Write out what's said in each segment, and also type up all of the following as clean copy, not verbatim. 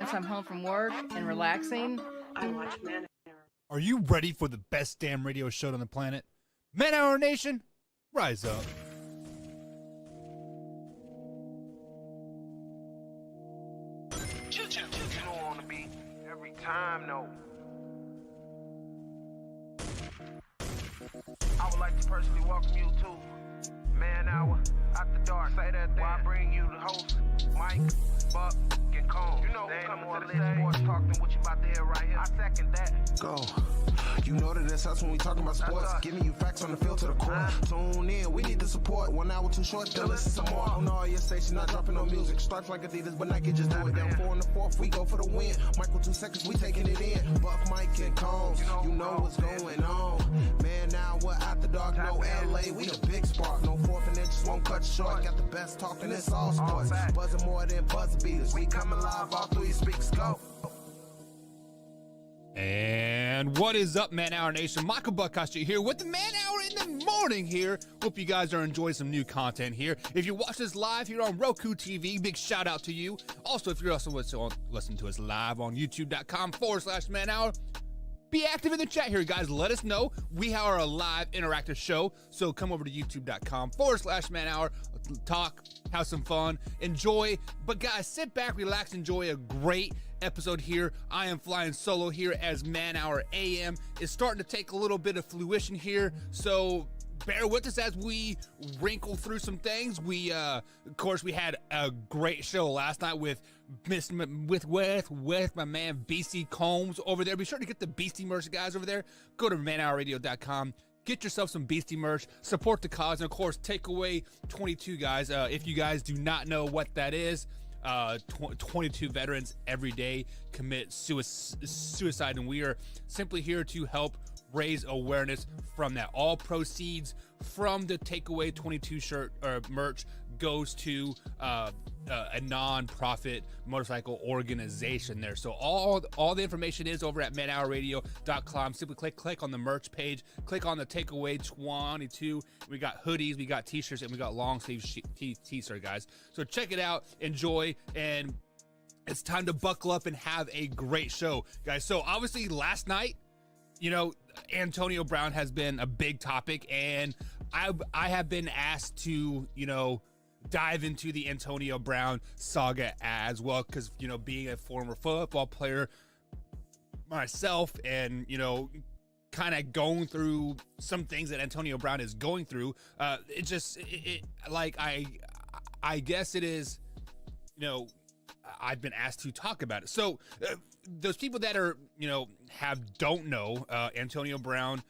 If I'm home from work and relaxing, I watch Man Hour. Are you ready for the best damn radio show on the planet? Man Hour Nation, rise up. You don't want to be every time, no. I would like to personally welcome you to Man Hour After Dark. Say that thing. While I bring you the host, Mike, Buck, and Cone. You know, they ain't more legit sports talk than what you about to hear right here. I second that. Go. You know that it's us when we talking about sports. Giving you facts on the field to the core. Tune in, we need the support. 1 hour too short, still listen some more. On all your stations, not dropping no music. Stripes like Adidas, but Nike just do it. Down 4 in the 4th, we go for the win. Michael 2 seconds, we taking it in. Buck, Mike, and Combs, you know what's going on. Man, now we're After Dark, no LA, we the big spark. No 4th and inches won't cut short. Got the best talking, it's all sports. Buzzing more than buzzer beaters. We coming live, all 3 speaks go. And what is up, Man Hour Nation? Michael Buckhouse here with the Man Hour in the morning here. Hope you guys are enjoying some new content here. If you watch this live here on Roku TV, big shout out to you. Also, if you're also listening to us live on youtube.com/Man Hour, be active in the chat here, guys. Let us know. We are a live interactive show, so come over to youtube.com/Man Hour. Talk, have some fun, enjoy. But guys, sit back, relax, enjoy a great episode here. I am flying solo here as Man Hour AM is starting to take a little bit of fruition here, so bear with us as we wrinkle through some things. We of course we had a great show last night with my man BC Combs over there. Be sure to get the Beastie merch, guys, over there. Go to manhourradio.com. Get yourself some Beastie merch, support the cause, and of course, Takeaway 22, guys. If you guys do not know what that is, 22 veterans every day commit suicide, and we are simply here to help raise awareness from that. All proceeds from the Takeaway 22 shirt or merch goes to a non-profit motorcycle organization there. So all the information is over at manhourradio.com. Simply click on the merch page, click on the Takeaway 22. We got hoodies, we got t-shirts, and we got long sleeve t-shirts, guys. So check it out, enjoy, and it's time to buckle up and have a great show, guys. So obviously last night, you know, Antonio Brown has been a big topic, and I have been asked to, you know, dive into the Antonio Brown saga as well, because, you know, being a former football player myself, and, you know, kind of going through some things that Antonio Brown is going through, I guess it is, you know, I've been asked to talk about it. So those people that are, you know, don't know, Antonio Brown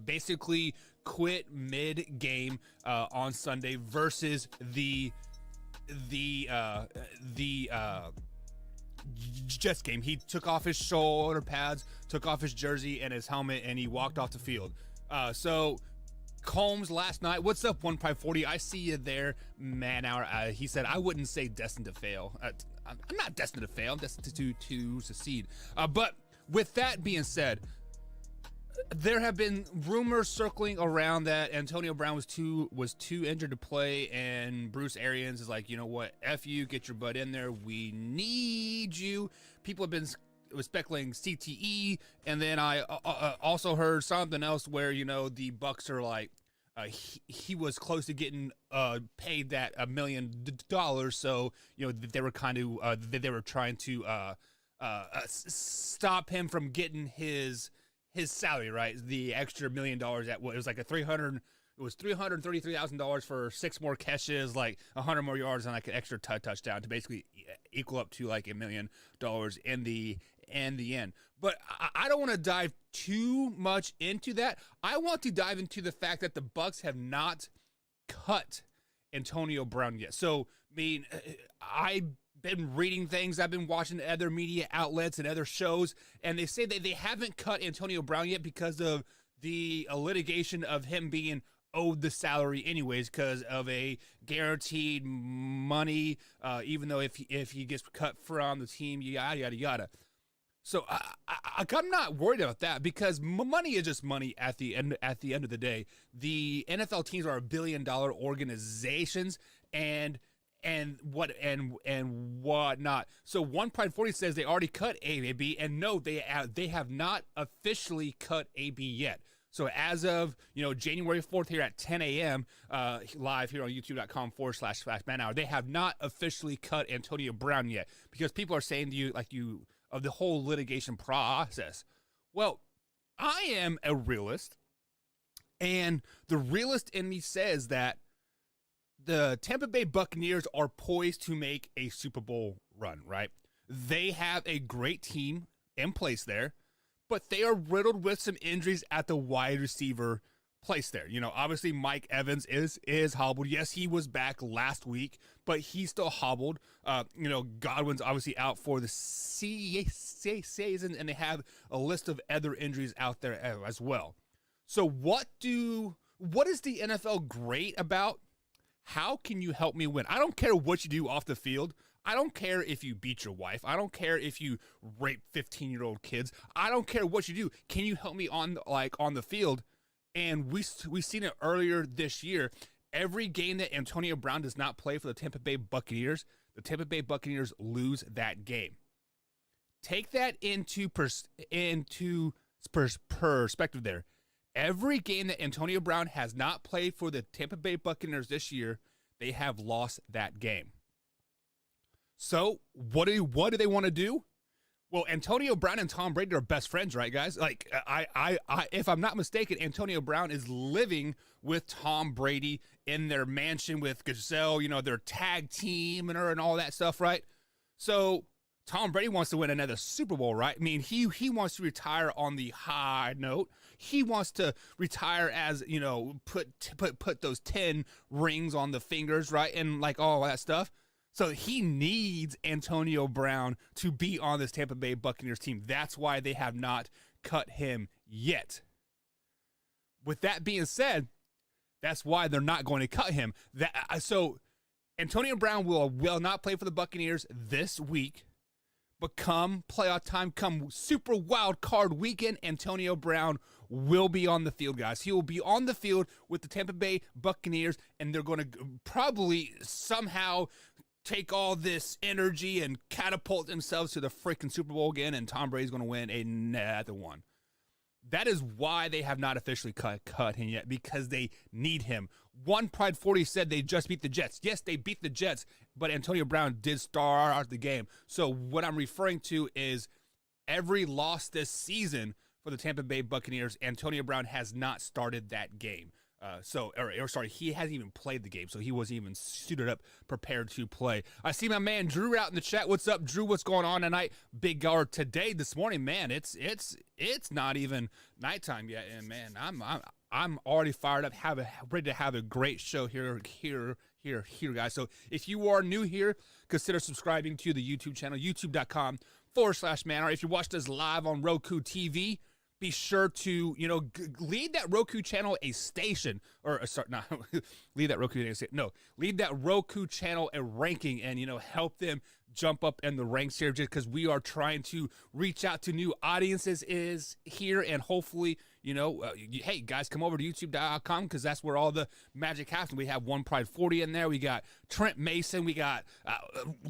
basically quit mid-game on Sunday versus the Jets game. He took off his shoulder pads, took off his jersey and his helmet, and he walked off the field. So Combs last night, what's up 1540? I see you there, Man Hour. He said, I wouldn't say destined to fail. I'm not destined to fail, I'm destined to succeed. But with that being said, there have been rumors circling around that Antonio Brown was too injured to play, and Bruce Arians is like, you know what, F you, get your butt in there, we need you. People have been speculating CTE, and then I also heard something else where, you know, the Bucks are like, he was close to getting paid that $1 million, so, you know, they were kind of they were trying to stop him from getting his salary, right? The extra $1 million it was like $333,000 for 6 more catches, like 100 more yards, and like an extra touchdown to basically equal up to like $1 million in the end. But I don't want to dive too much into that. I want to dive into the fact that the Bucks have not cut Antonio Brown yet. So, I mean, I've been reading things, I've been watching other media outlets and other shows, and they say that they haven't cut Antonio Brown yet because of the litigation of him being owed the salary anyways, because of a guaranteed money, even though if he gets cut from the team, yada yada yada. So I'm not worried about that, because money is just money at the end of the day. The NFL teams are $1 billion organizations, and and whatnot. So One Pride 40 says they already cut AB, and no, they have not officially cut AB yet. So as of January 4th here at 10 a.m. Live here on YouTube.com/Man Hour, they have not officially cut Antonio Brown yet, because people are saying to you of the whole litigation process. Well, I am a realist, and the realist in me says that the Tampa Bay Buccaneers are poised to make a Super Bowl run, right? They have a great team in place there, but they are riddled with some injuries at the wide receiver place there. Obviously Mike Evans is hobbled. Yes, he was back last week, but he's still hobbled. Godwin's obviously out for the season, and they have a list of other injuries out there as well. So what is the NFL great about? How can you help me win? I don't care what you do off the field. I don't care if you beat your wife. I don't care if you rape 15-year-old kids. I don't care what you do. Can you help me on the field? And we seen it earlier this year. Every game that Antonio Brown does not play for the Tampa Bay Buccaneers, the Tampa Bay Buccaneers lose that game. Take that into perspective there. Every game that Antonio Brown has not played for the Tampa Bay Buccaneers this year, they have lost that game. So what do they want to do? Well, Antonio Brown and Tom Brady are best friends, right, guys? Like, I if I'm not mistaken, Antonio Brown is living with Tom Brady in their mansion with Giselle, their tag team and all that stuff, right? So Tom Brady wants to win another Super Bowl, right? I mean, he wants to retire on the high note. He wants to retire as, put those 10 rings on the fingers, right? And all that stuff. So he needs Antonio Brown to be on this Tampa Bay Buccaneers team. That's why they have not cut him yet. With that being said, that's why they're not going to cut him. So Antonio Brown will not play for the Buccaneers this week. But come playoff time, come Super Wild Card weekend, Antonio Brown will be on the field, guys. He will be on the field with the Tampa Bay Buccaneers, and they're going to probably somehow take all this energy and catapult themselves to the freaking Super Bowl again, and Tom Brady's going to win another one. That is why they have not officially cut him yet, because they need him. One Pride 40 said they just beat the Jets. Yes, they beat the Jets, but Antonio Brown did start the game. So what I'm referring to is every loss this season for the Tampa Bay Buccaneers, Antonio Brown has not started that game. He hasn't even played the game, so he wasn't even suited up, prepared to play. I see my man Drew out in the chat. What's up, Drew? What's going on tonight? Big guard today, this morning, man. It's not even nighttime yet, and man, I'm already fired up, ready to have a great show here, guys. So if you are new here, consider subscribing to the YouTube channel, youtube.com/Man Hour. If you watched us live on Roku TV, be sure to, leave that Roku channel a station, leave that Roku channel a ranking, and, help them jump up in the ranks here, just because we are trying to reach out to new audiences here, and hopefully, hey, guys, come over to youtube.com, because that's where all the magic happens. We have One Pride 40 in there. We got Trent Mason. We got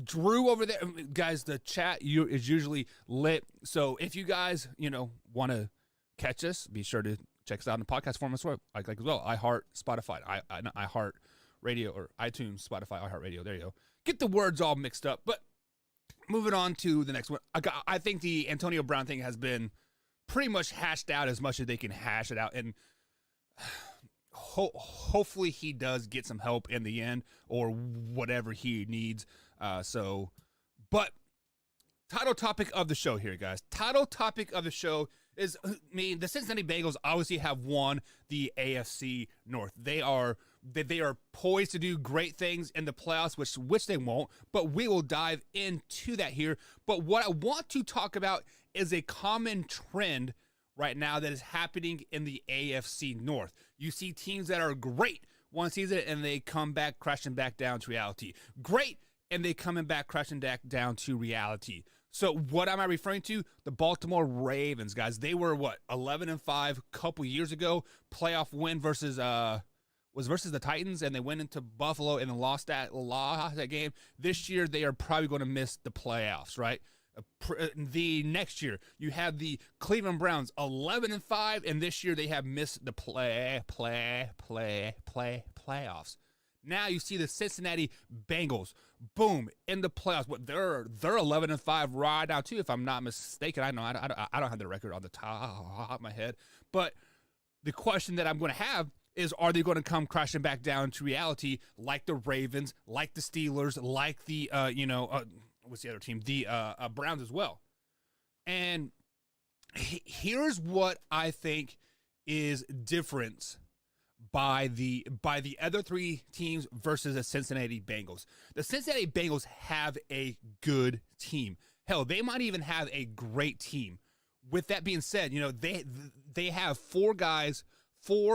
Drew over there. Guys, the chat is usually lit. So if you guys, want to catch us, be sure to check us out in the podcast form as well. As well. iHeart, Spotify, iHeart Radio, or iTunes, Spotify, iHeart Radio. There you go. Get the words all mixed up. But moving on to the next one, I think the Antonio Brown thing has been pretty much hashed out as much as they can hash it out, and hopefully he does get some help in the end, or whatever he needs. But title topic of the show here, guys. Title topic of the show is, the Cincinnati Bengals obviously have won the AFC North. They are poised to do great things in the playoffs, which they won't, but we will dive into that here. But what I want to talk about is a common trend right now that is happening in the AFC North. You see teams that are great one season, and they come back crashing back down to reality. Great, and they coming back crashing back down to reality. So what am I referring to? The Baltimore Ravens, guys. They were 11-5 a couple years ago. Playoff win versus was versus the Titans, and they went into Buffalo and lost that game. This year, they are probably going to miss the playoffs, right? The next year, you have the Cleveland Browns 11-5, and this year they have missed the playoffs. Now you see the Cincinnati Bengals, boom, in the playoffs. What they're 11-5 right now too, if I'm not mistaken. I know I don't have the record on the top of my head, but the question that I'm going to have is, are they going to come crashing back down to reality like the Ravens, like the Steelers, like the what's the other team, the Browns as well? And here's what I think is different by the other three teams versus the Cincinnati Bengals. The Cincinnati Bengals have a good team. Hell, they might even have a great team. With that being said, they have four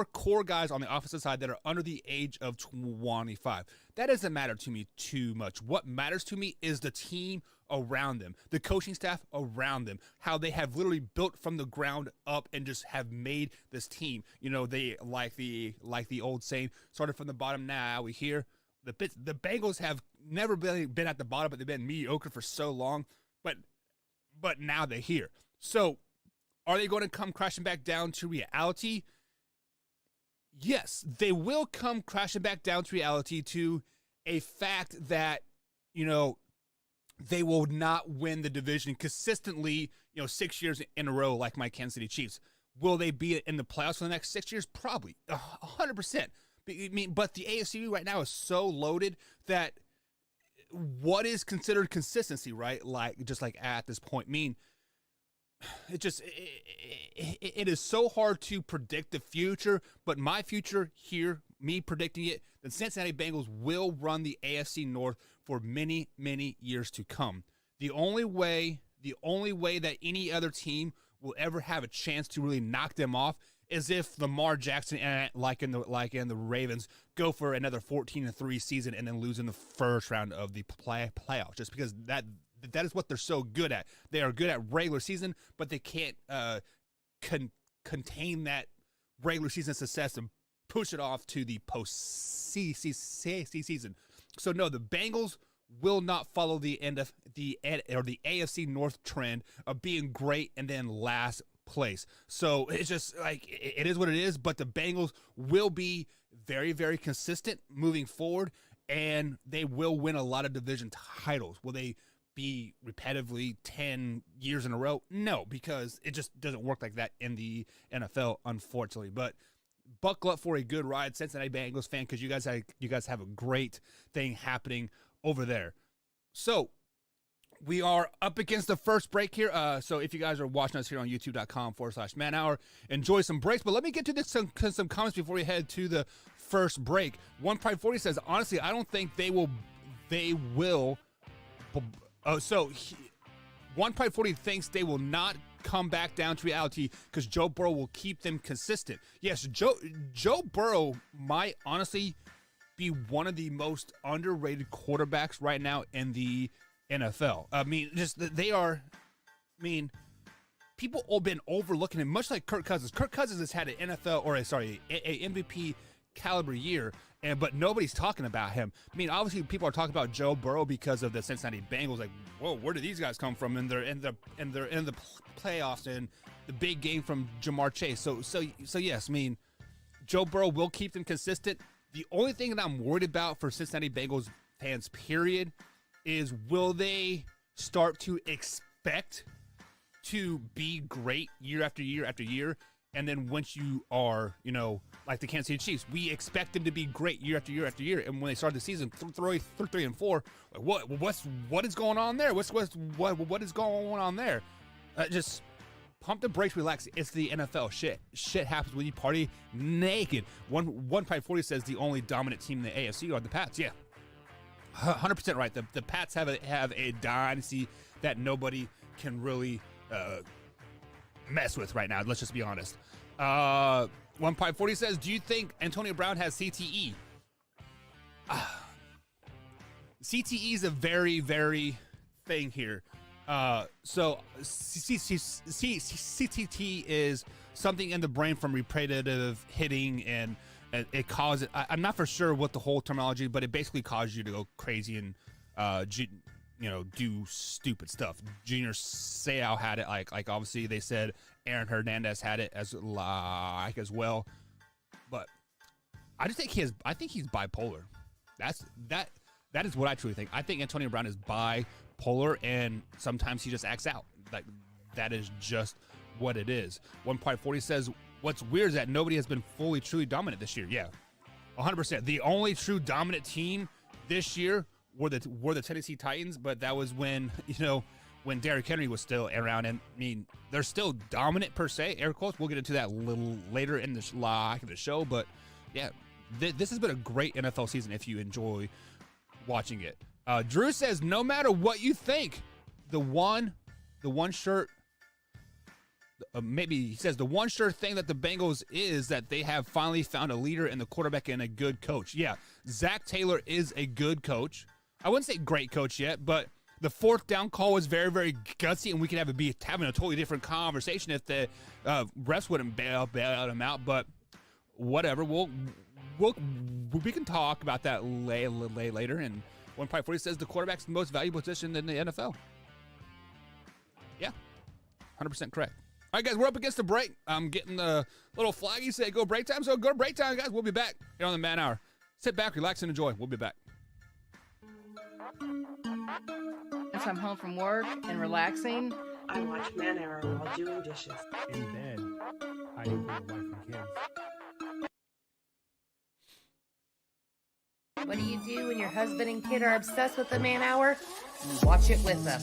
core guys on the offensive side that are under the age of 25. That doesn't matter to me too much. What matters to me is the team around them, the coaching staff around them, how they have literally built from the ground up and just have made this team. They like the old saying, started from the bottom, now we here. The Bengals have never been at the bottom, but they've been mediocre for so long. But now they're here. So are they going to come crashing back down to reality? Yes, they will come crashing back down to reality, to a fact that, they will not win the division consistently, 6 years in a row like my Kansas City Chiefs. Will they be in the playoffs for the next 6 years? Probably, 100%. But the AFC right now is so loaded that what is considered consistency, right? Just like at this point, it is so hard to predict the future, but my future here, me predicting it, the Cincinnati Bengals will run the AFC North for many, many years to come. The only way that any other team will ever have a chance to really knock them off is if Lamar Jackson, like in the Ravens, go for another 14-3 season and then lose in the first round of the playoffs, just because that is what they're so good at. They are good at regular season, but they can't contain that regular season success and push it off to the postseason. So no, the Bengals will not follow the end of the AFC North trend of being great and then last place. So it's just like, it is what it is, but the Bengals will be very, very consistent moving forward, and they will win a lot of division titles. Will they be repetitively 10 years in a row? No, because it just doesn't work like that in the NFL, unfortunately. But buckle up for a good ride, Cincinnati Bengals fan, because you guys have a great thing happening over there. So we are up against the first break here. So if you guys are watching us here on youtube.com/manhour, enjoy some breaks. But let me get to some comments before we head to the first break. One Pride 40 says, honestly, I don't think they will. One Pride 40 thinks they will not come back down to reality because Joe Burrow will keep them consistent. Yes, Joe Burrow might honestly be one of the most underrated quarterbacks right now in the NFL. People have been overlooking him, much like Kirk Cousins. Kirk Cousins has had an MVP caliber year, but nobody's talking about him. Obviously people are talking about Joe Burrow because of the Cincinnati Bengals. Like, whoa, where do these guys come from? And they're in the playoffs and the big game from Jamar Chase. So yes, Joe Burrow will keep them consistent. The only thing that I'm worried about for Cincinnati Bengals fans, period, is will they start to expect to be great year after year after year? And then once you are, like the Kansas City Chiefs, we expect them to be great year after year after year. And when they start the season 3-4, what is going on there? What is going on there? Just pump the brakes, relax. It's the NFL. Shit happens when you party naked. One Pride 40 says the only dominant team in the AFC are the Pats. Yeah, 100% right. The Pats have a dynasty that nobody can really mess with right now. Let's just be honest. One Pride 40 says, do you think Antonio Brown has CTE? CTE is a very, very thing here. So CTT is something in the brain from repetitive hitting and it caused it. I'm not for sure what the whole terminology, but it basically caused you to go crazy and do stupid stuff. Junior Seau had it, like obviously they said Aaron Hernandez had it as well, but I think he's bipolar. That is what I truly think. I think Antonio Brown is bipolar, and sometimes he just acts out. Like, that is just what it is. 1.40 says, what's weird is that nobody has been fully, truly dominant this year. Yeah, 100%. The only true dominant team this year were the Tennessee Titans, but that was when Derrick Henry was still around. And I mean, they're still dominant per se, air quotes. We'll get into that a little later in the show, but yeah, this has been a great NFL season if you enjoy watching it. Drew says, no matter what you think, the one shirt. Maybe he says the one sure thing that the Bengals is that they have finally found a leader in the quarterback and a good coach. Yeah, Zach Taylor is a good coach. I wouldn't say great coach yet, but the fourth down call was very, very gutsy, and we could having a totally different conversation if the refs wouldn't bail him out. But whatever, we can talk about that later. And 1.40 says the quarterback's the most valuable position in the NFL. Yeah, 100% correct. All right, guys, we're up against the break. I'm getting the little flaggy say go break time, so go break time, guys. We'll be back here on the Man Hour. Sit back, relax, and enjoy. We'll be back. If I'm home from work and relaxing, I watch Man Hour while doing dishes. In bed, hiding from the wife and kids. What do you do when your husband and kid are obsessed with the Man Hour? You watch it with them.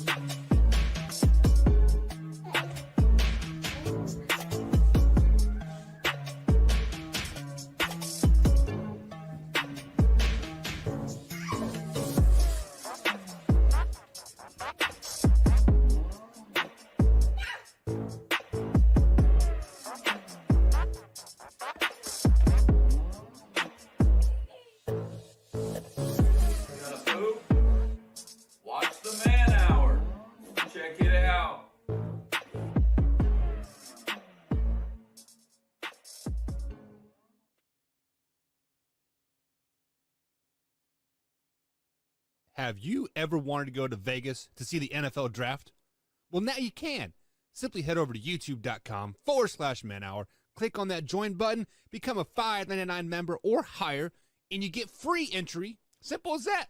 Have you ever wanted to go to Vegas to see the NFL draft? Well, now you can. Simply head over to youtube.com/manhour, click on that join button, become a $5.99 member or higher, and you get free entry. Simple as that.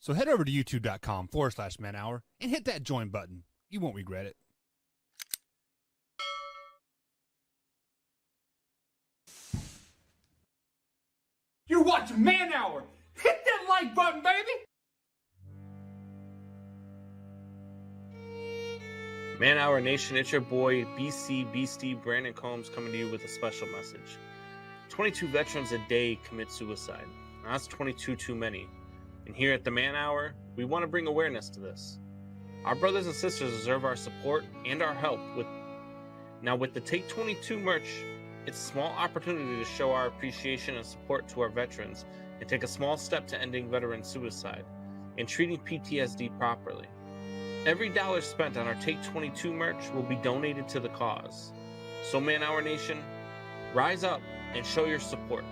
So head over to youtube.com/manhour and hit that join button. You won't regret it. You're watching Man Hour. Hit that like button, baby. Man Hour Nation, it's your boy BC Beastie Brandon Combs coming to you with a special message. 22 veterans a day commit suicide. Now, that's 22 too many. And here at the Man Hour, we want to bring awareness to this. Our brothers and sisters deserve our support and our help. With the Take 22 merch, it's a small opportunity to show our appreciation and support to our veterans and take a small step to ending veteran suicide and treating PTSD properly. Every dollar spent on our Take 22 merch will be donated to the cause. So Man Hour Nation, rise up and show your support.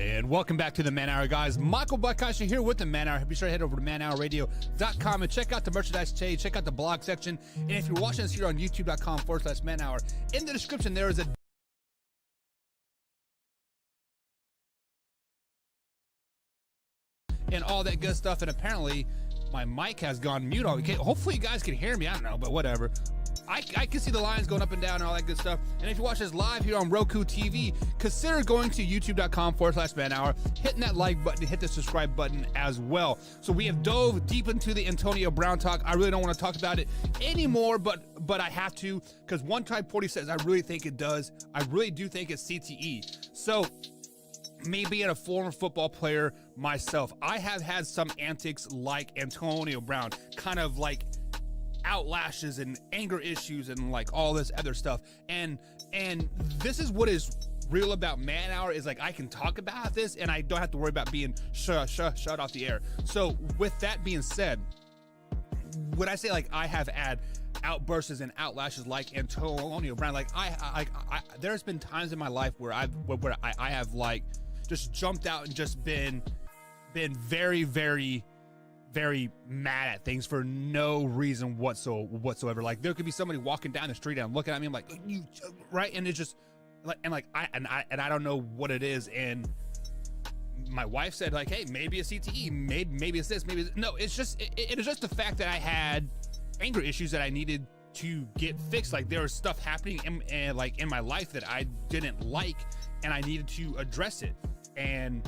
And welcome back to the Man Hour, guys. Michael Buckasha here with the Man Hour. Be sure to head over to manhourradio.com and check out the merchandise page, check out the blog section. And if you're watching us here on youtube.com/Man Hour, in the description there is a and all that good stuff. And apparently my mic has gone mute. Okay, hopefully you guys can hear me. I don't know, but whatever. I can see the lines going up and down and all that good stuff. And if you watch us live here on Roku TV, consider going to youtube.com/Man Hour, hitting that like button, hit the subscribe button as well. So we have dove deep into the Antonio Brown talk. I really don't want to talk about it anymore, but I have to, because one tribe 40 says I really think it does. I really do think it's CTE. So me being a former football player myself, I have had some antics like Antonio Brown, kind of like outlashes and anger issues and like all this other stuff. And this is what is real about Man Hour is like I can talk about this and I don't have to worry about being shut off the air. So with that being said, when I say like I have had outbursts and outlashes like Antonio Brown, like I there's been times in my life where I have like just jumped out and just been very, very, very mad at things for no reason whatsoever. Like there could be somebody walking down the street and looking at me, I'm like, you right, and it's just like I don't know what it is. And my wife said like, hey, maybe a CTE, maybe it's this, maybe it's, no, it's just it is just the fact that I had anger issues that I needed to get fixed. Like there was stuff happening in my life that I didn't like, and I needed to address it. And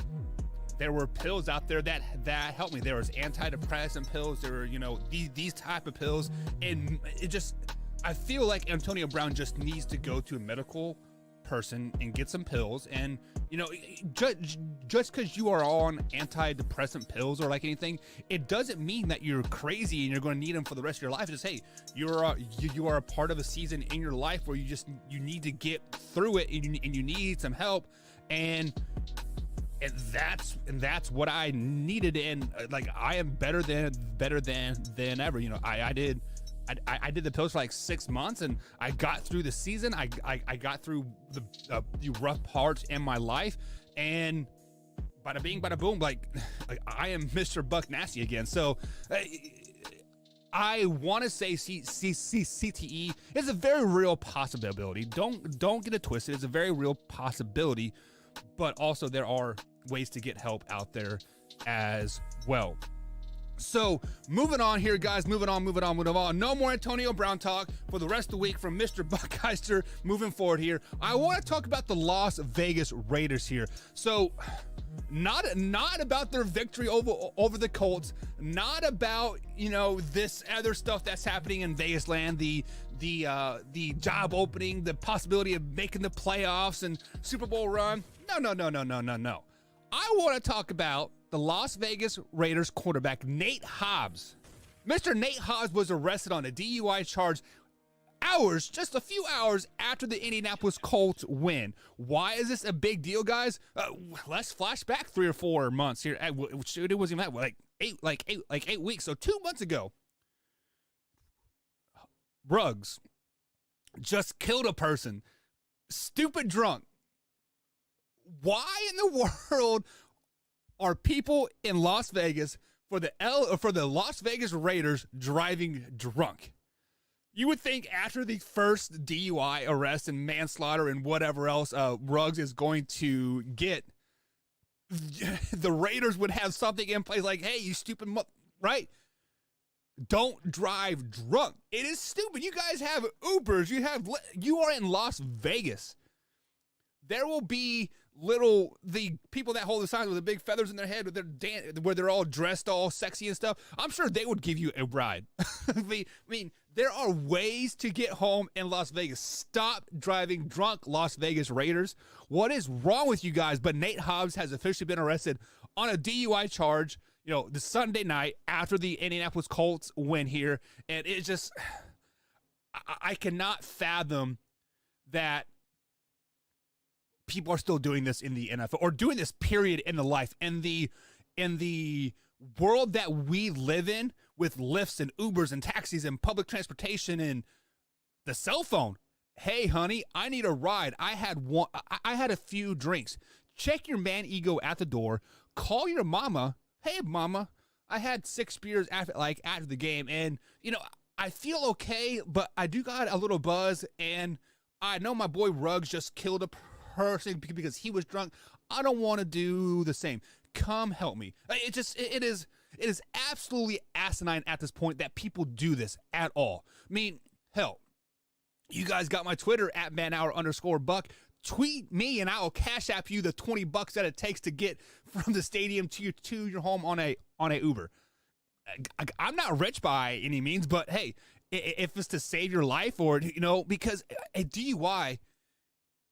there were pills out there that helped me. There was antidepressant pills. There were, these type of pills. And I feel like Antonio Brown just needs to go to a medical person and get some pills. And, just because you are on antidepressant pills or like anything, it doesn't mean that you're crazy and you're going to need them for the rest of your life. Just, hey, you are a part of a season in your life where you need to get through it and you need some help. And that's what I needed, and like I am better than ever. I did the pills for like 6 months, and I got through the season. I got through the rough parts in my life, and bada bing, bada boom, like I am Mr. Buck Nasty again. So I want to say CTE is a very real possibility. Don't get it twisted. It's a very real possibility, but also there are ways to get help out there as well. So moving on here, guys, moving on. No more Antonio Brown talk for the rest of the week from Mr. Buckheister. Moving forward here, I want to talk about the Las Vegas Raiders here. So not about their victory over the Colts, not about this other stuff that's happening in Vegas land, the job opening, the possibility of making the playoffs and Super Bowl run. No. I want to talk about the Las Vegas Raiders quarterback, Nate Hobbs. Mr. Nate Hobbs was arrested on a DUI charge just a few hours after the Indianapolis Colts win. Why is this a big deal, guys? Let's flash back 3 or 4 months here. It wasn't even that, like 8 weeks. So 2 months ago, Ruggs just killed a person, stupid drunk. Why in the world are people in Las Vegas for the Las Vegas Raiders driving drunk? You would think after the first DUI arrest and manslaughter and whatever else Ruggs is going to get, the Raiders would have something in place like, hey, you stupid right? Don't drive drunk. It is stupid. You guys have Ubers. You are in Las Vegas. There will be the people that hold the signs with the big feathers in their head where they're all dressed all sexy and stuff. I'm sure they would give you a ride. I mean, there are ways to get home in Las Vegas. Stop driving drunk, Las Vegas Raiders. What is wrong with you guys? But Nate Hobbs has officially been arrested on a DUI charge, the Sunday night after the Indianapolis Colts win here. And it just, I cannot fathom that people are still doing this in the NFL or doing this period in the life. In the world that we live in with Lyfts and Ubers and taxis and public transportation and the cell phone. Hey, honey, I need a ride. I had a few drinks. Check your man ego at the door. Call your mama. Hey, mama, I had 6 beers after the game, and I feel okay, but I do got a little buzz, and I know my boy Ruggs just killed a person because he was drunk. I don't want to do the same. Come help me. It is absolutely asinine at this point that people do this at all. I mean, hell, you guys got my Twitter at manhour_buck. Tweet me and I will cash app you the $20 that it takes to get from the stadium to your home on a Uber. I'm not rich by any means, but hey, if it's to save your life or because a DUI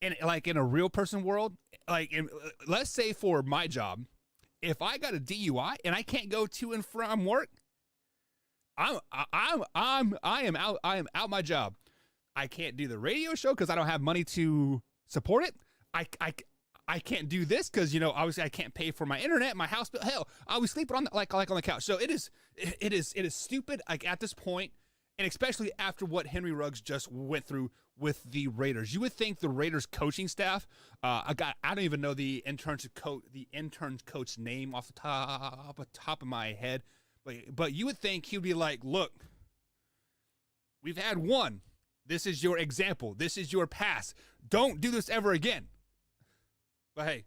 in a real person world, let's say for my job, if I got a DUI and I can't go to and from work, I am out my job. I can't do the radio show because I don't have money to support it. I can't do this because, you know, obviously I can't pay for my internet, my house bill. Hell, I was sleeping on like on the couch. So it is stupid, like, at this point, and especially after what Henry Ruggs just went through with the Raiders. You would think the Raiders coaching staff, I don't even know the intern coach name off the top of my head, but you would think he'd be like, look, we've had one. This is your example. This is your pass. Don't do this ever again. But hey,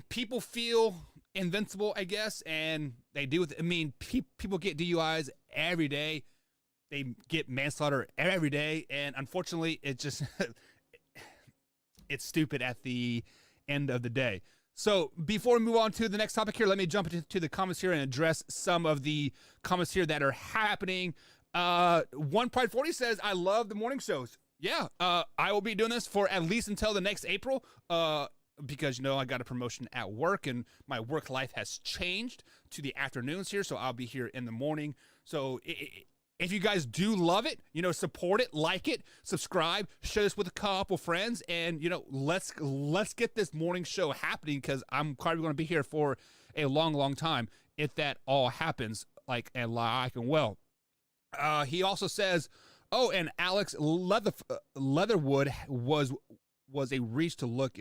people feel invincible, I guess, and they do. People get DUIs every day. They get manslaughter every day, and unfortunately, it just it's stupid at the end of the day. So before we move on to the next topic here, let me jump into the comments here and address some of the comments here that are happening. One Pride 40 says, I love the morning shows. Yeah, I will be doing this for at least until the next April, because, you know, I got a promotion at work and my work life has changed to the afternoons here, so I'll be here in the morning. So if you guys do love it, you know, support it, like it, subscribe, share this with a couple friends, and, you know, let's get this morning show happening, because I'm probably going to be here for a long, long time if that all happens like and well. He also says, oh, and Alex Leatherwood was a reach to look.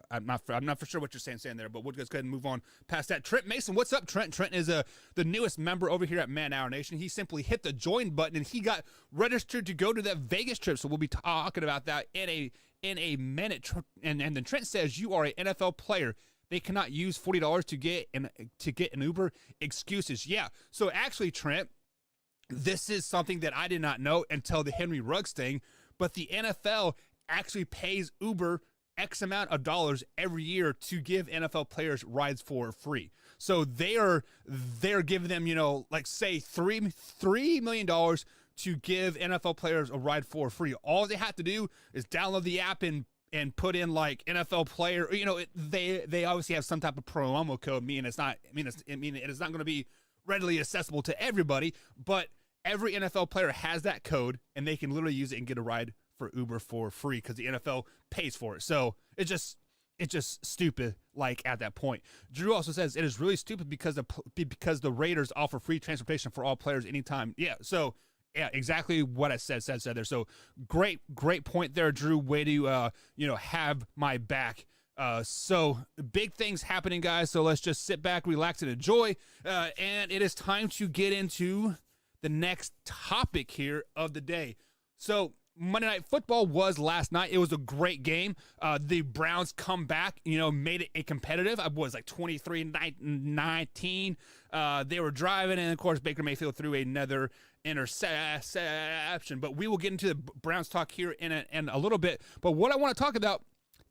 I'm not for sure what you're saying there, but we'll just go ahead and move on past that. Trent Mason, what's up, Trent? Trent is the newest member over here at Man Hour Nation. He simply hit the join button and he got registered to go to that Vegas trip. So we'll be talking about that in a minute. And then Trent says, you are an NFL player. They cannot use $40 to get an Uber. Excuses. Yeah. So actually, Trent, this is something that I did not know until the Henry Ruggs thing, but the NFL actually pays Uber X amount of dollars every year to give NFL players rides for free. So they're giving them, you know, like say $3 million to give NFL players a ride for free. All they have to do is download the app and put in like NFL player. You know, they obviously have some type of promo code. It is not going to be readily accessible to everybody, but every NFL player has that code, and they can literally use it and get a ride for Uber for free because the NFL pays for it. So it's just stupid. Like at that point, Drew also says it is really stupid because the Raiders offer free transportation for all players anytime. Yeah. So yeah, exactly what I said there. So great point there, Drew. Way to have my back. So big things happening, guys. So let's just sit back, relax, and enjoy. And it is time to get into the next topic here of the day. So Monday Night Football was last night. It was a great game. The Browns come back, made it a competitive. I was like 23-19. They were driving, and of course Baker Mayfield threw another interception. But we will get into the Browns talk here in a little bit. But what I want to talk about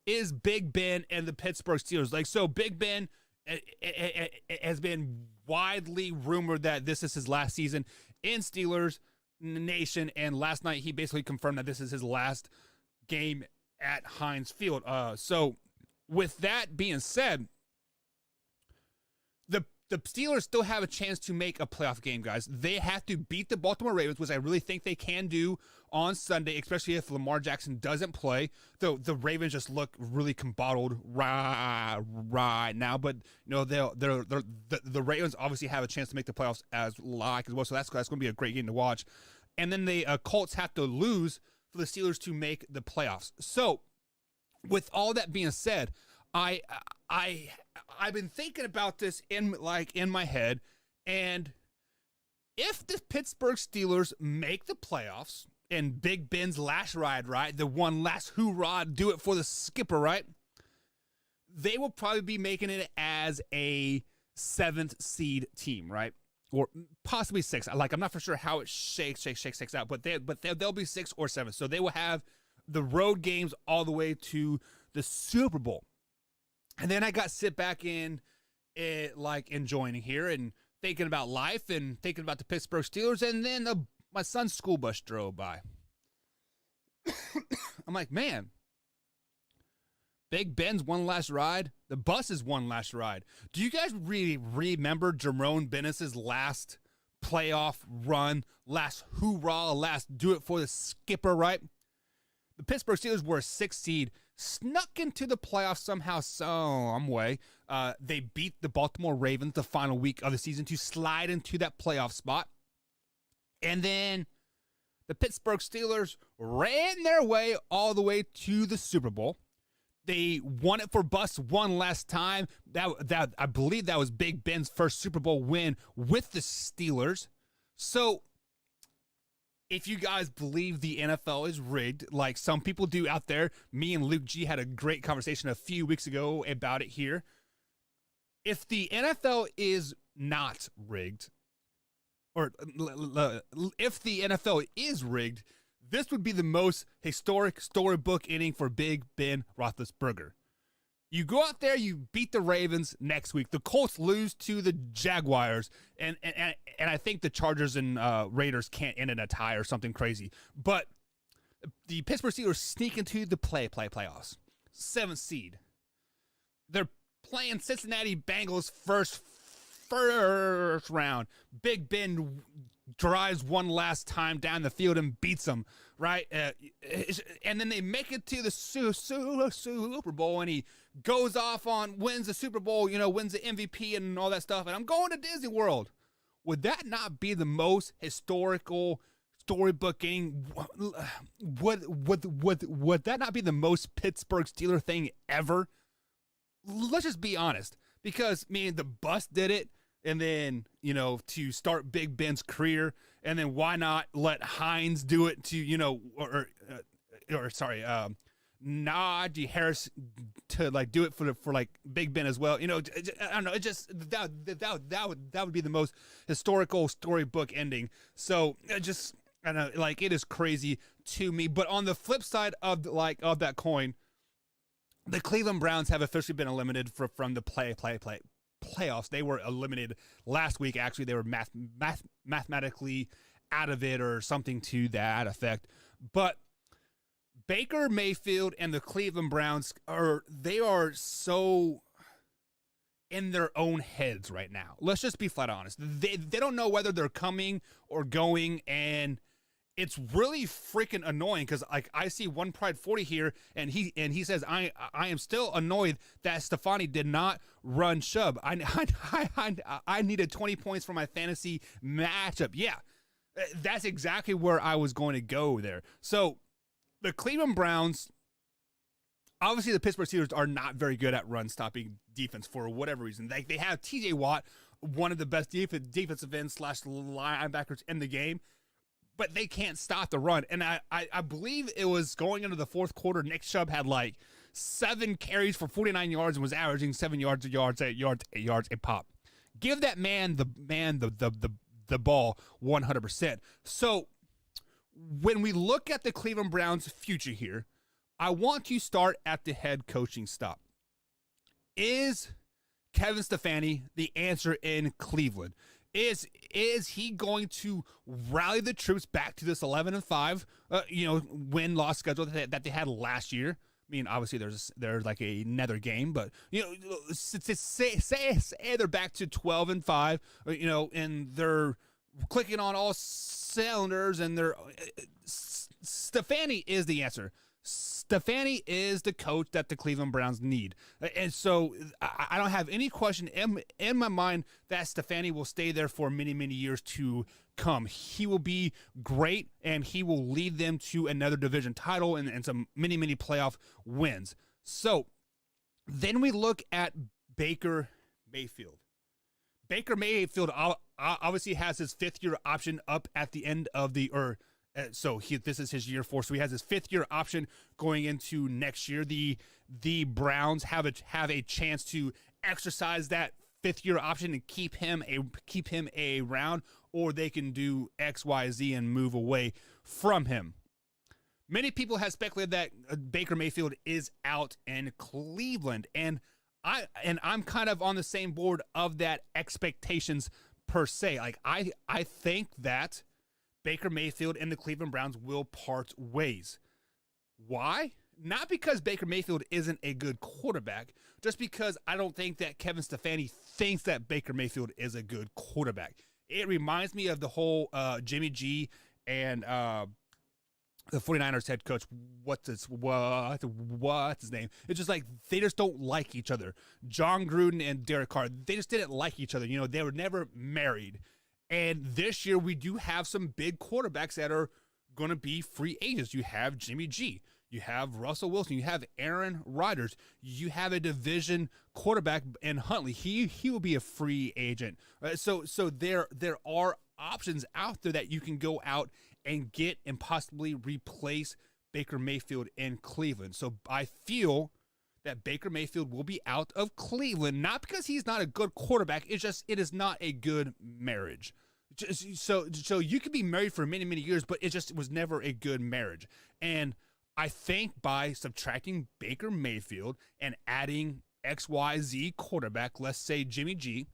is Big Ben and the Pittsburgh Steelers. So Big Ben it has been widely rumored that this is his last season in Steelers Nation, and last night he basically confirmed that this is his last game at Heinz Field. So with that being said, the Steelers still have a chance to make a playoff game, guys. They have to beat the Baltimore Ravens, which I really think they can do on Sunday, especially if Lamar Jackson doesn't play. Though the Ravens just look really combottled right now, but the Ravens obviously have a chance to make the playoffs as well. So that's going to be a great game to watch. And then the Colts have to lose for the Steelers to make the playoffs. So with all that being said, I've been thinking about this in my head, and if the Pittsburgh Steelers make the playoffs and Big Ben's last ride, right, the one last hoorah, do it for the skipper, right, they will probably be making it as a 7th seed team, right, or possibly 6. Like, I'm not for sure how it shakes out, but they'll be 6 or 7. So they will have the road games all the way to the Super Bowl. And then I got sit back in enjoying here and thinking about life and thinking about the Pittsburgh Steelers. And then my son's school bus drove by. I'm like, man, Big Ben's one last ride. The bus is one last ride. Do you guys really remember Jerome Bennis's last playoff run, last hoorah, last do it for the skipper, right? The Pittsburgh Steelers were a 6th seed snuck into the playoffs somehow, some way. They beat the Baltimore Ravens the final week of the season to slide into that playoff spot. And then the Pittsburgh Steelers ran their way all the way to the Super Bowl. They won it for bust one last time. That I believe that was Big Ben's first Super Bowl win with the Steelers. So if you guys believe the NFL is rigged, like some people do out there, me and Luke G had a great conversation a few weeks ago about it here. If the NFL is not rigged, or if the NFL is rigged, this would be the most historic storybook inning for Big Ben Roethlisberger. You go out there, you beat the Ravens next week. The Colts lose to the Jaguars, and I think the Chargers and Raiders can't end in a tie or something crazy. But the Pittsburgh Steelers sneak into the playoffs. 7th seed. They're playing Cincinnati Bengals first round. Big Ben drives one last time down the field and beats them, right? And then they make it to the Super Bowl, and he goes off wins the Super Bowl, wins the MVP and all that stuff. And I'm going to Disney World. Would that not be the most historical storybooking? Would that not be the most Pittsburgh Steeler thing ever? Let's just be honest, because the bus did it. And then, to start Big Ben's career, and then why not let Hines do it to, Najee Harris to do it for Big Ben as well. I don't know. It just that would be the most historical storybook ending. So I don't know, it is crazy to me. But on the flip side of that coin, the Cleveland Browns have officially been eliminated from the playoffs. They were eliminated last week. Actually, they were mathematically out of it or something to that effect. But Baker Mayfield and the Cleveland Browns are so in their own heads right now. Let's just be flat honest. They don't know whether they're coming or going, and it's really freaking annoying because I see One Pride 40 here, and he says I am still annoyed that Stefani did not run Chubb. I needed 20 points for my fantasy matchup. Yeah, that's exactly where I was going to go there. So the Cleveland Browns, obviously the Pittsburgh Steelers are not very good at run stopping defense for whatever reason. They have T.J. Watt, one of the best defensive ends / linebackers in the game. But they can't stop the run. And I believe it was going into the fourth quarter, Nick Chubb had 7 carries for 49 yards and was averaging 7 yards a pop. Give that man the ball 100%. So when we look at the Cleveland Browns' future here, I want to start at the head coaching stop. Is Kevin Stefanski the answer in Cleveland? Is he going to rally the troops back to this 11-5 win-loss schedule that they had last year? Obviously there's another game, but say they're back to 12-5, and they're clicking on all cylinders, and Stefanski is the answer. Stefanski is the coach that the Cleveland Browns need. And so I don't have any question in my mind that Stefanski will stay there for many, many years to come. He will be great, and he will lead them to another division title and some many, many playoff wins. So then we look at Baker Mayfield. Baker Mayfield obviously has his 5th-year option up at the end of this is his year 4, so he has his 5th-year option going into next year. The Browns have a chance to exercise that 5th-year option and keep him around, or they can do X, Y, Z and move away from him. Many people have speculated that Baker Mayfield is out in Cleveland, and I'm kind of on the same board of that expectations per se. I think that Baker Mayfield and the Cleveland Browns will part ways. Why? Not because Baker Mayfield isn't a good quarterback, just because I don't think that Kevin Stefanski thinks that Baker Mayfield is a good quarterback. It reminds me of the whole Jimmy G and the 49ers head coach, what's his name? It's just like they just don't like each other. John Gruden and Derek Carr, they just didn't like each other. You know, they were never married. And this year we do have some big quarterbacks that are going to be free agents. You have Jimmy G. You have Russell Wilson. You have Aaron Rodgers. You have a division quarterback in Huntley. He will be a free agent. So there are options out there that you can go out and get and possibly replace Baker Mayfield in Cleveland. So I feel that Baker Mayfield will be out of Cleveland, not because he's not a good quarterback. It's just it is not a good marriage. So you could be married for many, many years, but it was never a good marriage. And I think by subtracting Baker Mayfield and adding XYZ quarterback, let's say Jimmy G,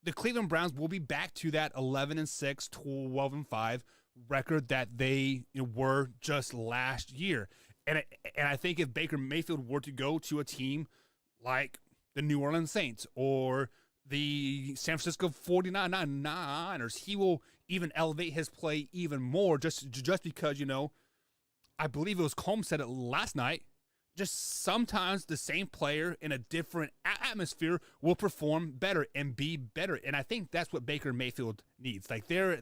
the Cleveland Browns will be back to that 11-6, 12-5 record that they were just last year. And I think if Baker Mayfield were to go to a team like the New Orleans Saints or the San Francisco 49ers, he will even elevate his play even more just because, you know, I believe it was Combs said it last night, just sometimes the same player in a different atmosphere will perform better and be better. And I think that's what Baker Mayfield needs. Like they're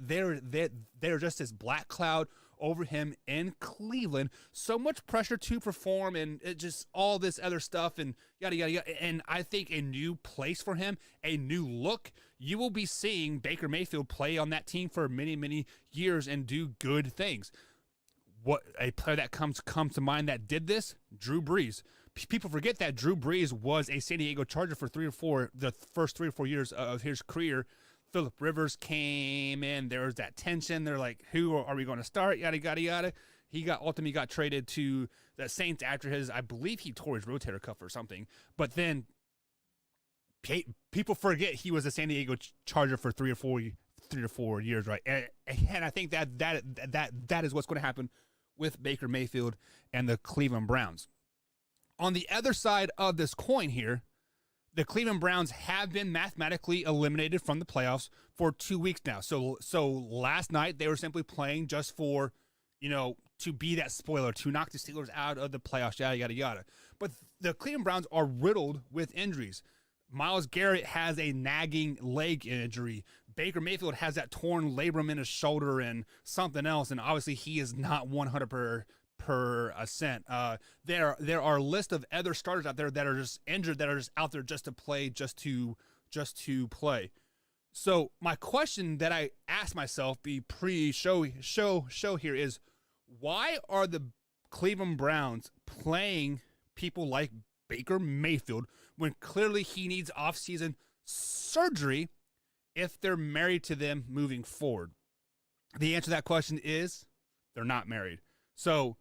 just this black cloud over him in Cleveland. So much pressure to perform and just all this other stuff and yada, yada, yada. And I think a new place for him, a new look. You will be seeing Baker Mayfield play on that team for many, many years and do good things. What a player that comes to mind that did this, Drew Brees. People forget that Drew Brees was a San Diego Charger for the first 3 or 4 years of his career. Phillip Rivers came in. There was that tension. They're like, who are we going to start? Yada, yada, yada. He ultimately got traded to the Saints after I believe he tore his rotator cuff or something. But then people forget he was a San Diego Charger for 3 or 4 years, right? And I think that is what's going to happen with Baker Mayfield and the Cleveland Browns. On the other side of this coin here, the Cleveland Browns have been mathematically eliminated from the playoffs for 2 weeks now. So last night they were simply playing just for, you know, to be that spoiler, to knock the Steelers out of the playoffs, yada, yada, yada. But the Cleveland Browns are riddled with injuries. Myles Garrett has a nagging leg injury. Baker Mayfield has that torn labrum in his shoulder and something else, and obviously he is not 100%. There are a list of other starters out there that are just injured, that are just out there just to play, just to play. So my question that I asked myself pre-show here is, why are the Cleveland Browns playing people like Baker Mayfield when clearly he needs off-season surgery if they're married to them moving forward? The answer to that question is they're not married. So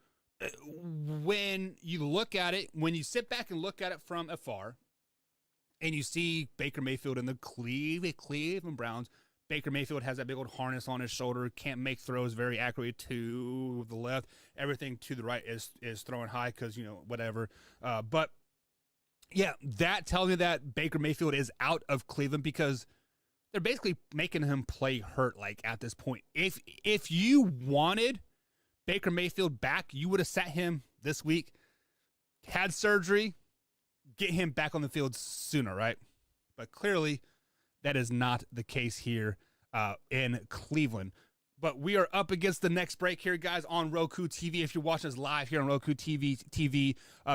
when you look at it, when you sit back and look at it from afar and you see Baker Mayfield and the Cleveland Browns, Baker Mayfield has that big old harness on his shoulder, can't make throws very accurately to the left. Everything to the right is throwing high because, you know, whatever. But yeah, that tells me that Baker Mayfield is out of Cleveland because they're basically making him play hurt, like, at this point. If you wanted Baker Mayfield back, you would have sat him this week, had surgery, get him back on the field sooner, right? But clearly that is not the case here in Cleveland. But we are up against the next break here, guys, on Roku TV. If you're watching us live here on Roku TV,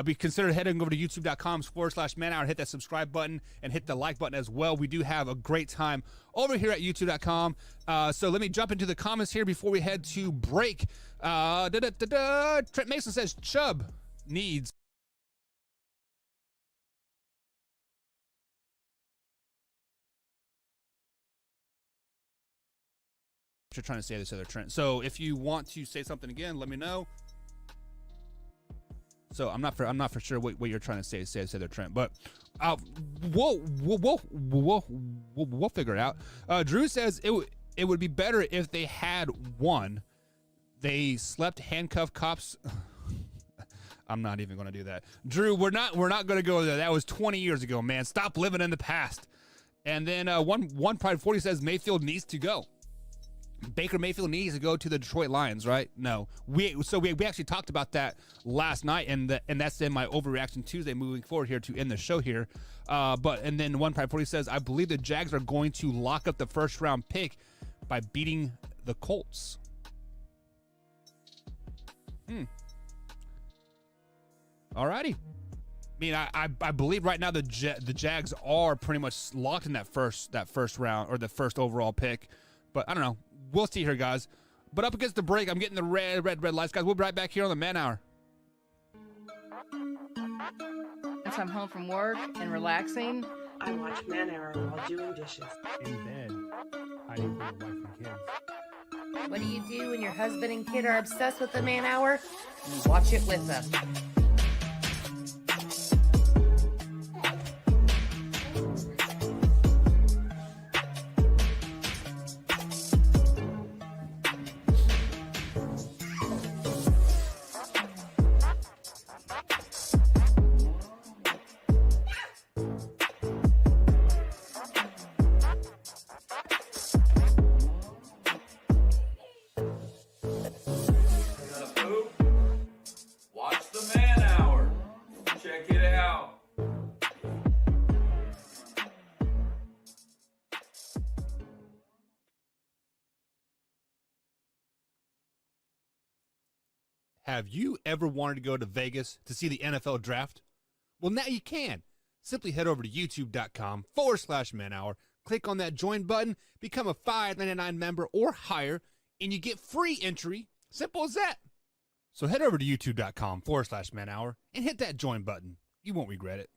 be considered heading over to youtube.com/manhour and hit that subscribe button and hit the like button as well. We do have a great time over here at youtube.com. So let me jump into the comments here before we head to break. Trent Mason says Chubb needs you're trying to say this other Trent. So if you want to say something again, let me know. So I'm not for sure what you're trying to say this other Trent, but we'll figure it out. Drew says it would be better if they had won. They slept handcuffed cops. I'm not even going to do that. Drew, we're not going to go there. That was 20 years ago, man. Stop living in the past. And then one Pride 40 says Mayfield needs to go. Baker Mayfield needs to go to the Detroit Lions, right? No. We actually talked about that last night, and that's in my Overreaction Tuesday moving forward here to end the show here. And then 154 says, I believe the Jags are going to lock up the first round pick by beating the Colts. Alrighty. I mean, I believe right now the Jags are pretty much locked in that first round, or the first overall pick. But I don't know. We'll see here, guys. But up against the break, I'm getting the red lights, guys. We'll be right back here on the Man Hour. Once I'm home from work and relaxing, I watch Man Hour while doing dishes. In bed, hiding from the wife and kids. What do you do when your husband and kid are obsessed with the man hour? You watch it with them. Watch the Man Hour. Check it out. Have you ever wanted to go to Vegas to see the NFL draft? Well, now you can. Simply head over to youtube.com/manhour, click on that join button, become a $5.99 member or higher, and you get free entry. Simple as that. So head over to youtube.com/manhour and hit that join button. You won't regret it.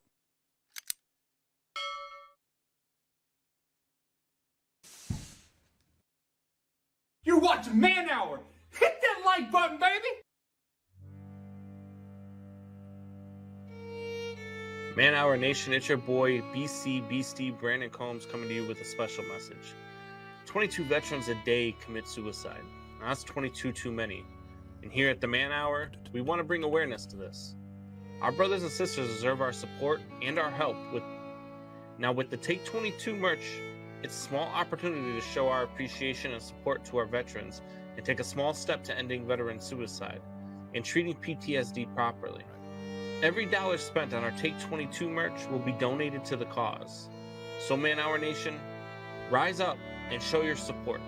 You're watching Man Hour. Hit that like button, baby. Man Hour Nation, it's your boy BC Beastie Brandon Combs coming to you with a special message. 22 veterans a day commit suicide. Now, that's 22 too many. And here at the Man Hour, we want to bring awareness to this. Our brothers and sisters deserve our support and our help. With the Take 22 merch, it's a small opportunity to show our appreciation and support to our veterans and take a small step to ending veteran suicide and treating PTSD properly. Every dollar spent on our Take 22 merch will be donated to the cause. So Man Hour Nation, rise up and show your support.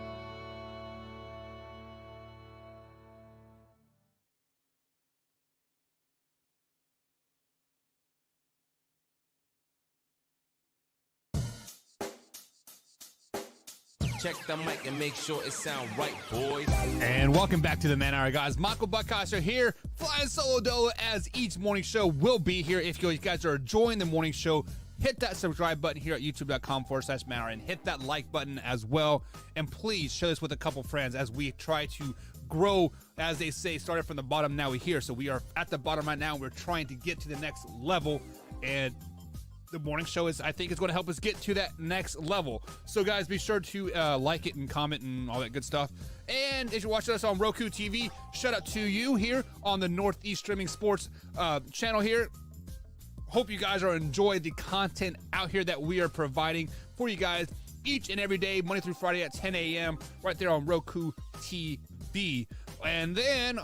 Check the mic and make sure it sound right, boys. And welcome back to the Man Hour, guys. Michael Buckasher here, flying solo dolo as each morning show will be here. If you guys are enjoying the morning show, hit that subscribe button here at youtube.com/Man Hour and hit that like button as well. And please share this with a couple friends as we try to grow, as they say, started from the bottom, now we're here. So we are at the bottom right now. We're trying to get to the next level, and the morning show I think is going to help us get to that next level. So guys, be sure to like it and comment and all that good stuff. And if you're watching us on Roku TV, shout out to you here on the Northeast Streaming Sports channel here. Hope you guys are enjoying the content out here that we are providing for you guys each and every day, Monday through Friday at 10 a.m. right there on Roku TV. And then,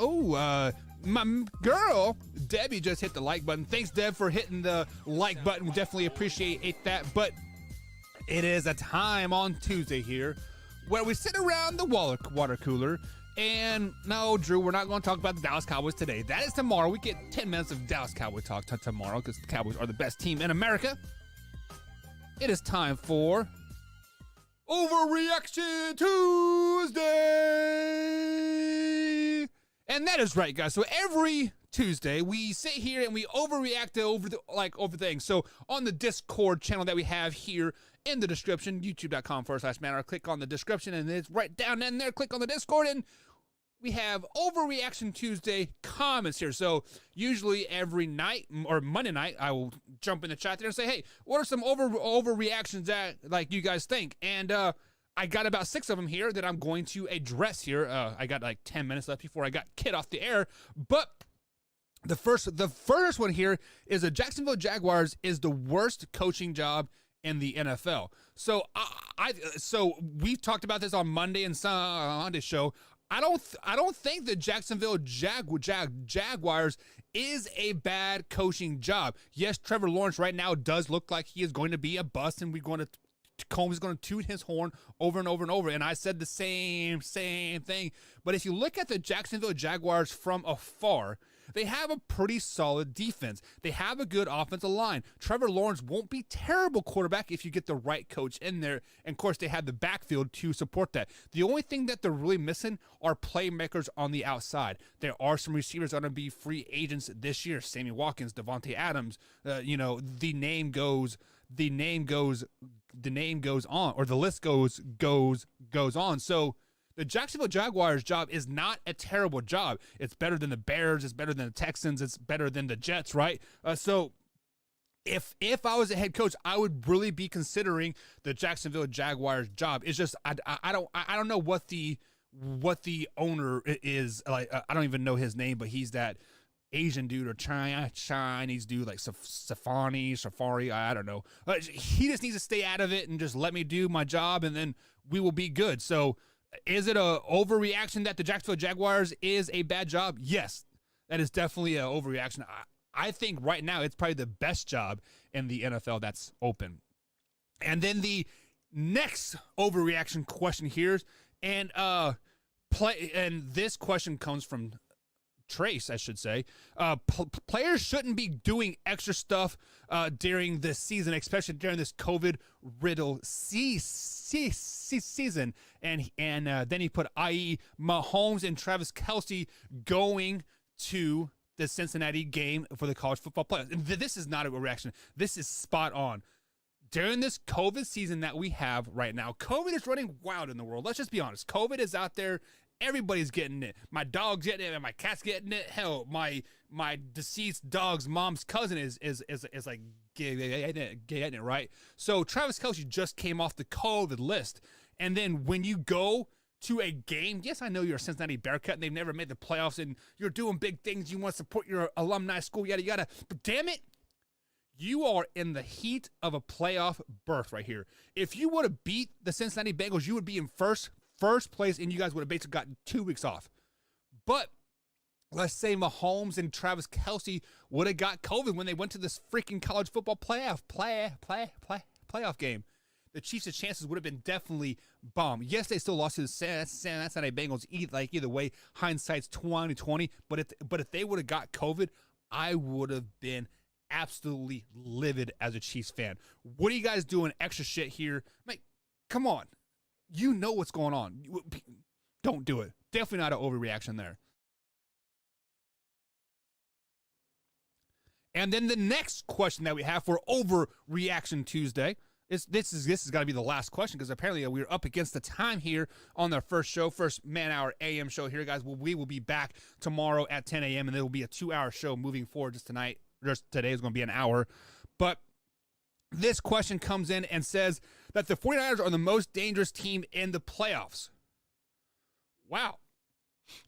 my girl, Debbie, just hit the like button. Thanks, Deb, for hitting the like button. We definitely appreciate that. But it is a time on Tuesday here where we sit around the water cooler. And no, Drew, we're not going to talk about the Dallas Cowboys today. That is tomorrow. We get 10 minutes of Dallas Cowboy talk tomorrow because the Cowboys are the best team in America. It is time for Overreaction Tuesday. And that is right, guys. So every Tuesday, we sit here and we overreact over things. So on the Discord channel that we have here in the description, youtube.com/Man Hour, click on the description, and it's right down in there. Click on the Discord, and we have Overreaction Tuesday comments here. So usually every night or Monday night, I will jump in the chat there and say, hey, what are some overreactions that you guys think? And I got about 6 of them here that I'm going to address here. I got 10 minutes left before I got kicked off the air. But the first one here is the Jacksonville Jaguars is the worst coaching job in the NFL. So so we've talked about this on Monday and Sunday show. I don't think the Jacksonville Jaguars is a bad coaching job. Yes, Trevor Lawrence right now does look like he is going to be a bust, and Combs is going to toot his horn over and over and over. And I said the same thing. But if you look at the Jacksonville Jaguars from afar, they have a pretty solid defense. They have a good offensive line. Trevor Lawrence won't be terrible quarterback if you get the right coach in there. And of course, they have the backfield to support that. The only thing that they're really missing are playmakers on the outside. There are some receivers going to be free agents this year. Sammy Watkins, Devontae Adams. The name goes on, or the list goes on. So the Jacksonville Jaguars job is not a terrible job. It's better than the Bears. It's better than the Texans. It's better than the Jets, right? So if I was a head coach, I would really be considering the Jacksonville Jaguars job. It's just I don't know what the owner is like. I don't even know his name, but he's that Asian dude or Chinese dude, like Safari, I don't know. He just needs to stay out of it and just let me do my job, and then we will be good. So is it a overreaction that the Jacksonville Jaguars is a bad job? Yes, that is definitely an overreaction. I think right now it's probably the best job in the NFL that's open. And then the next overreaction question here, and this question comes from Trace, I should say. Players shouldn't be doing extra stuff during this season, especially during this COVID-riddled season. And then he put, i.e., Mahomes and Travis Kelce going to the Cincinnati game for the college football playoffs. And this is not a reaction. This is spot on. During this COVID season that we have right now, COVID is running wild in the world. Let's just be honest. COVID is out there. Everybody's getting it. My dog's getting it, and my cat's getting it. Hell, my deceased dog's mom's cousin is like getting it, right? So Travis Kelce just came off the COVID list. And then when you go to a game, yes, I know you're a Cincinnati Bearcat and they've never made the playoffs and you're doing big things. You want to support your alumni school, yada, yada. But damn it, you are in the heat of a playoff berth right here. If you would have beat the Cincinnati Bengals, you would be in first place, and you guys would have basically gotten 2 weeks off. But let's say Mahomes and Travis Kelce would have got COVID when they went to this freaking college football playoff game. The Chiefs' chances would have been definitely bomb. Yes, they still lost to the Cincinnati Bengals. Either way, hindsight's 2020. But if they would have got COVID, I would have been absolutely livid as a Chiefs fan. What are you guys doing extra shit here? Like, come on. You know what's going on. Don't do it. Definitely not an overreaction there. And then the next question that we have for Overreaction Tuesday is this has got to be the last question, because apparently we're up against the time here on our first Man Hour AM show here, guys. We will be back tomorrow at 10 a.m. and there will be a 2-hour show moving forward. Just today is going to be an hour. But this question comes in and says that the 49ers are the most dangerous team in the playoffs. Wow.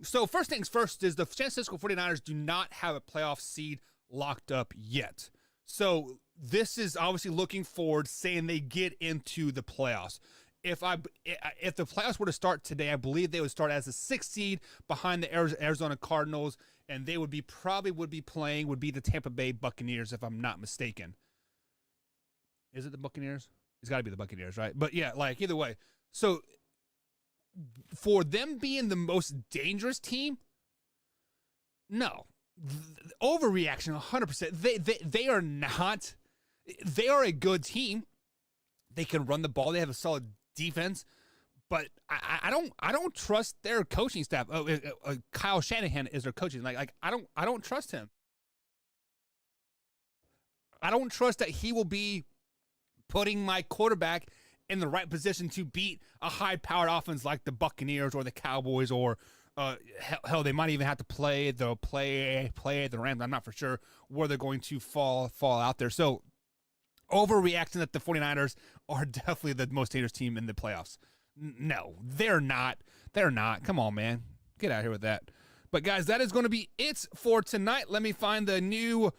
So first things first is the San Francisco 49ers do not have a playoff seed locked up yet. So this is obviously looking forward, saying they get into the playoffs. If the playoffs were to start today, I believe they would start as a 6th seed behind the Arizona Cardinals, and they would be playing the Tampa Bay Buccaneers, if I'm not mistaken. Is it the Buccaneers? It's got to be the Buccaneers, right? But yeah, like either way. So for them being the most dangerous team, no. Overreaction 100%. They are not. They are a good team. They can run the ball. They have a solid defense. But I don't trust their coaching staff. Kyle Shanahan is their coaching. Like I don't trust him. I don't trust that he will be putting my quarterback in the right position to beat a high-powered offense like the Buccaneers or the Cowboys, or hell, they might even have to play the Rams. I'm not for sure where they're going to fall out there. So overreacting that the 49ers are definitely the most dangerous team in the playoffs. No, they're not. They're not. Come on, man. Get out of here with that. But guys, that is going to be it for tonight. Let me find the new,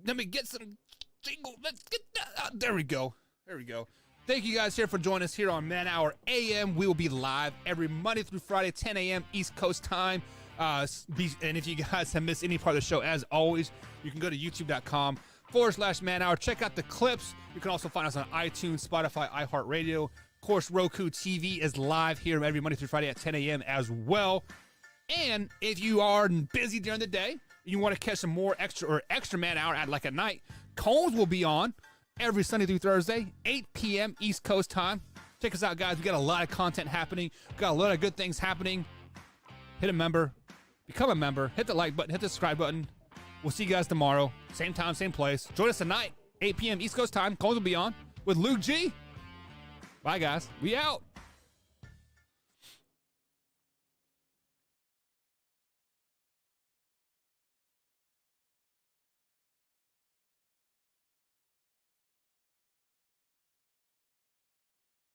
let me get some jingle. Let's get that. There we go. There we go. Thank you guys here for joining us here on Man Hour AM. We will be live every Monday through Friday, 10 a.m. East Coast time. And if you guys have missed any part of the show, as always, you can go to youtube.com/Man Hour. Check out the clips. You can also find us on iTunes, Spotify, iHeartRadio. Of course, Roku TV is live here every Monday through Friday at 10 a.m. as well. And if you are busy during the day, you want to catch some more extra Man Hour at night, Combs will be on every Sunday through Thursday, 8 p.m. East Coast time. Check us out, guys. We got a lot of content happening. We got a lot of good things happening. Hit a member. Become a member. Hit the like button. Hit the subscribe button. We'll see you guys tomorrow. Same time, same place. Join us tonight, 8 p.m. East Coast time. Combs will be on with Luke G. Bye, guys. We out.